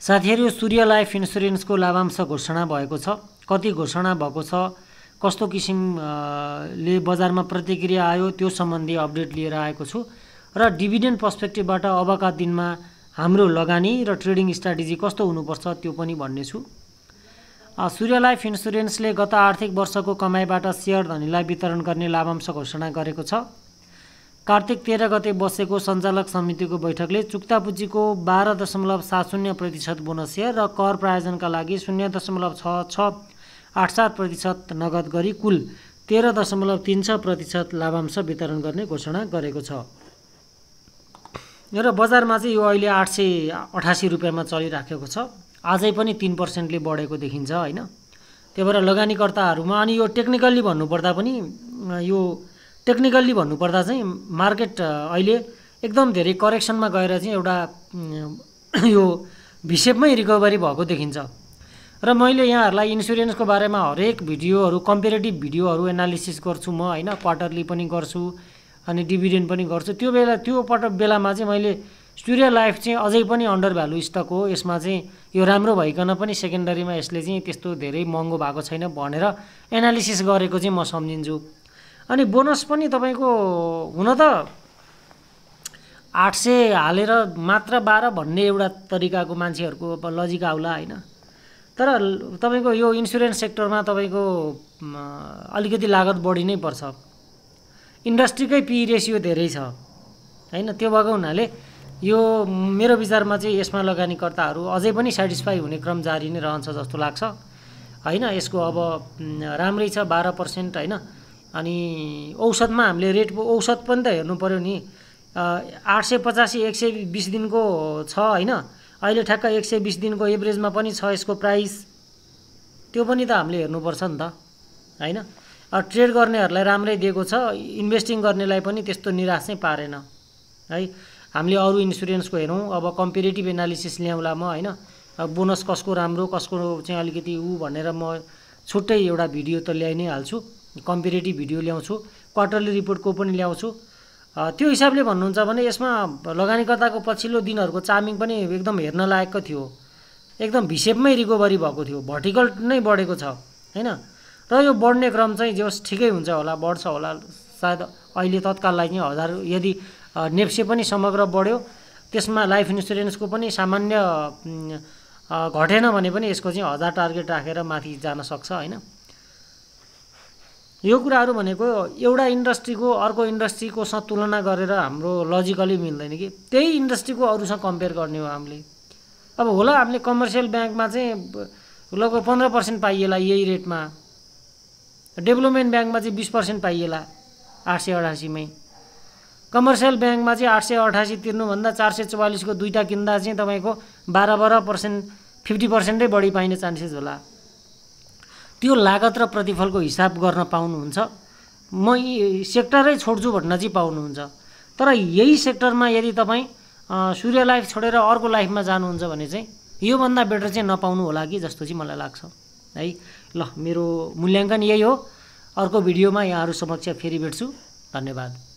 साथीहरु, सूर्य लाइफ इन्स्योरेन्सको लाभांश घोषणा भएको छ। कति घोषणा भएको छ, कस्तो किसिमले बजारमा प्रतिक्रिया आयो, त्यो सम्बन्धी अपडेट लिएर आएको छु र डिभिडेन्ड पर्सपेक्टिभबाट अबका दिनमा हाम्रो लगानी र ट्रेडिङ स्ट्र्याटेजी कस्तो हुनुपर्छ त्यो पनि भन्ने छु। सूर्य लाइफ इन्स्योरेन्सले गत आर्थिक वर्षको कमाइबाट शेयर धनीलाई वितरण गर्ने लाभांश घोषणा गरेको छ। कार्तिक 13 गते बसेको सञ्चालक समितिको बैठकले चुक्ता पुँजीको 12.70% बोनस शेयर र कर प्रायोजनका लागि 0.6687% नगद गरी कुल 13.36% लाभांश वितरण गर्ने घोषणा गरेको छ। र बजारमा चाहिँ यो अहिले 888 रुपैयाँमा चलिराखेको छ। आजै पनि 3%ले बढेको देखिन्छ हैन। त्यही भएर लगानीकर्ताहरुमा अनि यो टेक्निकल्ली भन्नुपर्दा चाहिँ मार्केट अहिले एकदम धेरै करेक्सनमा गएर चाहिँ एउटा यो भिसेपमै रिकभरी भएको देखिन्छ। र मैले यहाँहरुलाई इन्स्योरेन्सको बारेमा हरेक भिडियोहरु, कम्पेरेटिभ भिडियोहरु एनालिसिस गर्छु म हैन, क्वार्टरली पनि गर्छु अनि डिभिडेन्ड पनि गर्छु। त्यो बेलामा चाहिँ मैले सूर्य लाइफ चाहिँ अझै पनि अन्डर भ्यालु स्टक हो, यसमा चाहिँ यो राम्रो भइकन पनि सेकेन्डरीमा यसले चाहिँ त्यस्तो धेरै महँगो भएको छैन भनेर एनालिसिस गरेको चाहिँ म सम्झिन्छु। अनि बोनस पनि तपाईको हुन त 800 हालेर मात्र 12 भन्ने एउटा तरिकाको मान्छेहरुको लजिक आउला हैन। तर तपाईको यो इन्स्योरेन्स सेक्टरमा तपाईको अलिकति लागत बढी नै पर्छ। इन्डस्ट्रीकै पी रेशियो धेरै छ हैन। त्यो भएको हुनाले यो मेरो विचारमा चाहिँ यसमा लगानीकर्ताहरु अझै पनि सेटिस्फाई हुने क्रम जारी नै रहन्छ जस्तो लाग्छ हैन। यसको अब राम्रै छ 12% हैन। अनि औसतमा हामीले रेट औसत पनि त हेर्नु पर्यो नि। 885 120 दिनको छ हैन। अहिले ठ्याक्क 120 दिनको एभरेजमा पनि छ यसको प्राइस। त्यो पनि त हामीले हेर्नुपर्छ नि त हैन। ट्रेड गर्नेहरुलाई राम्रै दिएको छ, इन्भेस्टिङ गर्नेलाई पनि त्यस्तो निराश चाहिँ पारेन है। हामीले अरु इन्स्योरेन्सको हेरौं, अब कम्पेरेटिभ एनालिसिस ल्याउँला म हैन। बोनस कसको राम्रो कसको चाहिँ अलिकति भनेर म छुट्टै एउटा भिडियो त ल्याइ नै हाल्छु, कम्पेरेटिभ भिडियो ल्याउँछु, क्वार्टरली रिपोर्टको पनि ल्याउँछु। त्यो हिसाबले भन्नुहुन्छ भने यसमा लगानीकर्ताको पछिल्लो दिनहरुको चार्मिङ पनि एकदम हेर्न लायकको थियो। एकदम भिसेपमै रिकभरी भएको थियो, भर्टिकल नै बढेको छ हैन। र यो बढ्ने क्रम चाहिँ जस ठिकै हुन्छ होला, बढ्छ होला सायद। अहिले तत्काललाई चाहिँ 1000 यदि नेप्से पनि समग्र बढ्यो, त्यसमा लाइफ इन्स्योरेन्सको पनि सामान्य घटेन भने पनि यसको चाहिँ 1000 टार्गेट राखेर माथि जान सक्छ हैन। यो कुराहरु भनेको एउटा इन्डस्ट्रीको अर्को इन्डस्ट्रीको सँग तुलना गरेर हाम्रो लजिकली मिल्दैन कि। त्यही इन्डस्ट्रीको अरूसँग कम्पेयर गर्ने हो हामीले। अब होला हामीले कमर्सियल ब्याङ्कमा चाहिँ लगभग 15% पाइएला यही रेटमा, डेभलपमेन्ट ब्याङ्कमा चाहिँ 20% पाइएला 888 मै। कमर्सियल ब्याङ्कमा चाहिँ 888 तिर्नुभन्दा 444 को दुईटा किन्दा चाहिँ तपाईको 12% 50% नै बढी पाइने चान्सेस होला। त्यो लागत र प्रतिफलको हिसाब गर्न पाउनुहुन्छ। म सेक्टरै छोड्छु भन्न चाहिँ पाउनुहुन्छ। तर यही सेक्टरमा यदि तपाई सूर्य लाइफ छोडेर अर्को लाइफमा जानुहुन्छ भने चाहिँ यो भन्दा बेटर चाहिँ नपाउनु होला कि जस्तो चाहिँ मलाई लाग्छ है। ल, मेरो मूल्याङ्कन यही हो। अर्को भिडियोमा यहाँहरु समक्ष फेरि भेट्छु। धन्यवाद।